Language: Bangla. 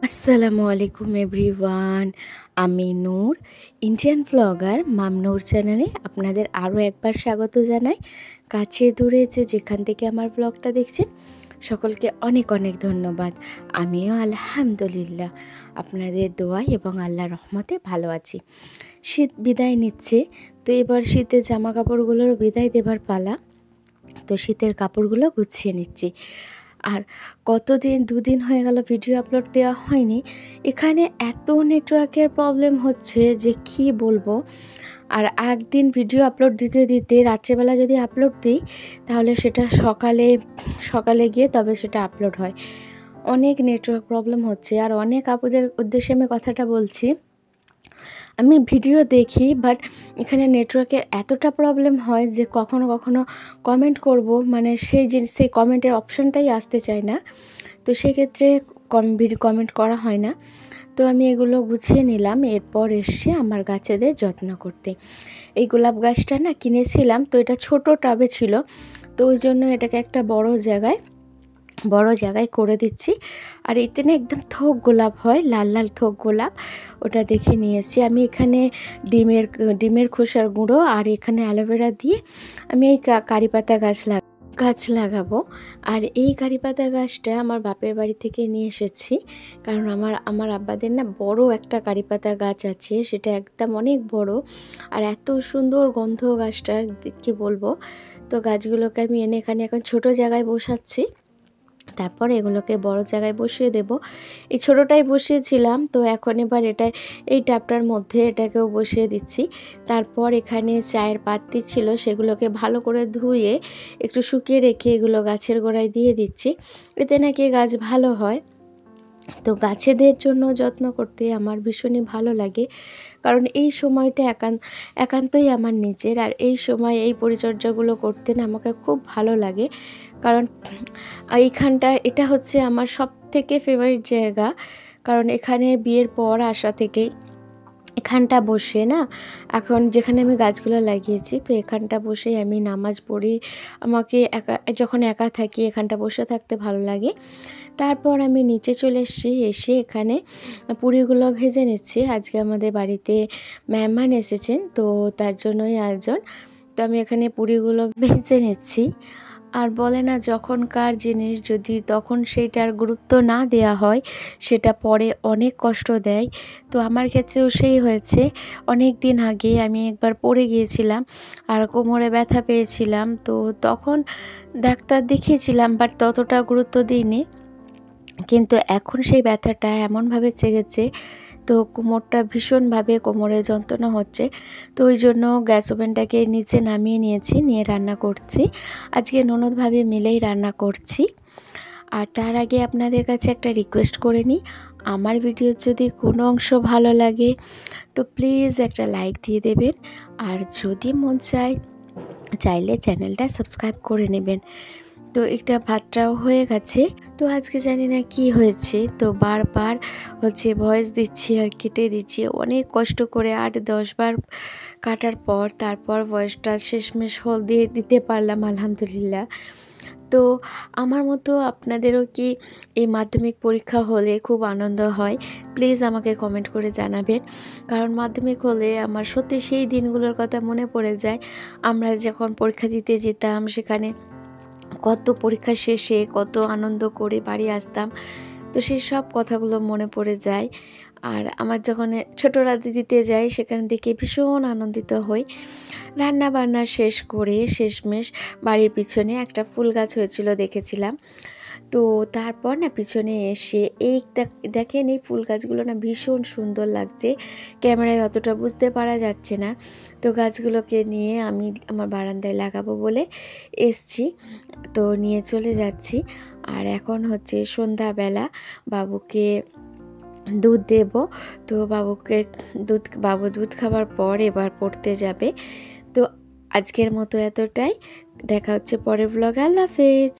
আসসালামু আলাইকুম এভরিওয়ান। আমি নূর, ইন্ডিয়ান ব্লগার মাম নূর চ্যানেলে আপনাদের আরও একবার স্বাগত জানাই। কাছে দূরে যেখান থেকে আমার ব্লগটা দেখছেন সকলকে অনেক অনেক ধন্যবাদ। আমিও আলহামদুলিল্লাহ আপনাদের দোয়া এবং আল্লাহর রহমতে ভালো আছি। শীত বিদায় নিচ্ছে, তো এবার শীতের জামা কাপড়গুলোরও বিদায় দেবার পালা। তো শীতের কাপড়গুলো গুছিয়ে নিচ্ছি। আর কতদিন ২ দিন হয়ে গেল ভিডিও আপলোড দেওয়া হয়নি। এখানে এত নেটওয়ার্কের প্রবলেম হচ্ছে যে কি বলবো। আর একদিন ভিডিও আপলোড দিতে দিতে রাত্রেবেলা যদি আপলোড দিই তাহলে সেটা সকালে গিয়ে তবে সেটা আপলোড হয়। অনেক নেটওয়ার্ক প্রবলেম হচ্ছে। আর অনেক আপুদের উদ্দেশ্যে আমি কথাটা বলছি, আমি ভিডিও দেখি বাট এখানে নেটওয়ার্কের এতটা প্রবলেম হয় যে কখনো কখনো কমেন্ট করব, মানে সেই কমেন্টের অপশানটাই আসতে চায় না। তো সেক্ষেত্রে কমেন্ট করা হয় না। তো আমি এগুলো গুছিয়ে নিলাম, এরপর এসে আমার গাছেদের যত্ন করতে। এই গোলাপ গাছটা না কিনেছিলাম, তো এটা ছোট টাবে ছিল, তো ওই জন্য এটাকে একটা বড় জায়গায় করে দিচ্ছি। আর এতে না একদম থোক গোলাপ হয়, লাল লাল থোক গোলাপ, ওটা দেখে নিয়েছি। আমি এখানে ডিমের খোসার গুঁড়ো আর এখানে অ্যালোভেরা দিয়ে আমি এই কারি পাতা গাছ লাগাবো। আর এই কারি পাতা গাছটা আমার বাপের বাড়ি থেকে নিয়ে এসেছি, কারণ আমার আব্বাদের না বড় একটা কারি পাতা গাছ আছে, সেটা একদম অনেক বড় আর এত সুন্দর গন্ধ গাছটার কি বলবো। তো গাছগুলোকে আমি এনে এখানে এখন ছোট জায়গায় বসাচ্ছি, তারপর এগুলোকে বড় জায়গায় বসিয়ে দেব। এই ছোটোটাই বসিয়েছিলাম, তো এখন এবার এই টাবটার মধ্যে এটাকেও বসিয়ে দিচ্ছি। তারপর এখানে চায়ের পাত্তি ছিল, সেগুলোকে ভালো করে ধুয়ে একটু শুকিয়ে রেখে এগুলো গাছের গোড়ায় দিয়ে দিচ্ছি। এতে নাকি গাছ ভালো হয়। তো গাছেদের জন্য যত্ন করতে আমার ভীষণই ভালো লাগে, কারণ এই সময়টা একান্তই আমার নিজের। আর এই সময় এই পরিচর্যাগুলো করতে না আমাকে খুব ভালো লাগে, কারণ এটা হচ্ছে আমার সবথেকে ফেভারিট জায়গা। কারণ এখানে বিয়ের পর আসা থেকেই এখানটা বসে না, এখন যেখানে আমি গাছগুলো লাগিয়েছি তো এখানটা বসেই আমি নামাজ পড়ি। আমাকে যখন একা থাকি এখানটা বসে থাকতে ভালো লাগে। তারপর আমি নিচে চলে এসে এখানে পুরিগুলো ভেজে নিচ্ছি। আজকে আমাদের বাড়িতে মেহমান এসেছেন, তো তার জন্যই আয়োজন। তো আমি এখানে পুরিগুলো ভেজে নিচ্ছি। আর বলে না, যখনকার জিনিস যদি তখন সেইটার গুরুত্ব না দেয়া হয় সেটা পরে অনেক কষ্ট দেয়। তো আমার ক্ষেত্রেও সেই হয়েছে। অনেক দিন আগে আমি একবার পড়ে গিয়েছিলাম আর কোমরে ব্যথা পেয়েছিলাম, তো তখন ডাক্তার দেখিয়েছিলাম বাট ততটা গুরুত্ব দিইনি। কিন্তু এখন সেই ব্যথাটা এমনভাবে জেগেছে, তো ভীষণভাবে কোমরে যন্ত্রণা হচ্ছে। তো ওই জন্য গ্যাস ওভেনটাকে নিচে নামিয়ে নিয়েছি, নিয়ে রান্না করছি। আজকে ননদ ভাবি মিলেই রান্না করছি। আর তার আগে আপনাদের কাছে একটা রিকোয়েস্ট করে নিই, আমার ভিডিও যদি কোনো অংশ ভালো লাগে তো প্লিজ একটা লাইক দিয়ে দেবেন। আর যদি মন চাইলে চ্যানেলটা সাবস্ক্রাইব করে নেবেন। তো একটা ভাতটাও হয়ে গেছে। তো আজকে জানি না কি হয়েছে, তো বারবার ভয়েস দিচ্ছি আর কেটে দিচ্ছি। অনেক কষ্ট করে ৮-১০ বার কাটার পর তারপর ভয়েসটা শেষমেশ দিয়ে দিতে পারলাম, আলহামদুলিল্লাহ। তো আমার মতো আপনাদেরও কি এই মাধ্যমিক পরীক্ষা হলে খুব আনন্দ হয়? প্লিজ আমাকে কমেন্ট করে জানাবেন, কারণ মাধ্যমিক হলে আমার সত্যি সেই দিনগুলোর কথা মনে পড়ে যায়। আমরা যখন পরীক্ষা দিতে যেতাম, সেখানে কত পরীক্ষা শেষে কত আনন্দ করে বাড়ি আসতাম, তো সেই সব কথাগুলো মনে পড়ে যায়। আর আমার যখন ছোটো রাতে দিতে যাই সেখান থেকে ভীষণ আনন্দিত হই। রান্না বান্না শেষ করে শেষমেশ বাড়ির পিছনে একটা ফুল গাছ হয়েছিল দেখেছিলাম। তো তারপর না পিছনে এসে দেখেন এই ফুল গাছগুলো না ভীষণ সুন্দর লাগছে, ক্যামেরায় অতটা বুঝতে পারা যাচ্ছে না। তো গাছগুলোকে নিয়ে আমি আমার বারান্দায় লাগাবো বলে এসছি, তো নিয়ে চলে যাচ্ছি। আর এখন হচ্ছে সন্ধ্যাবেলা, বাবুকে দুধ দেব। তো বাবু দুধ খাওয়ার পর এবার পড়তে যাবে। তো আজকের মতো এতটাই, দেখা হচ্ছে পরের ব্লগে। আল্লাহ হাফেজ।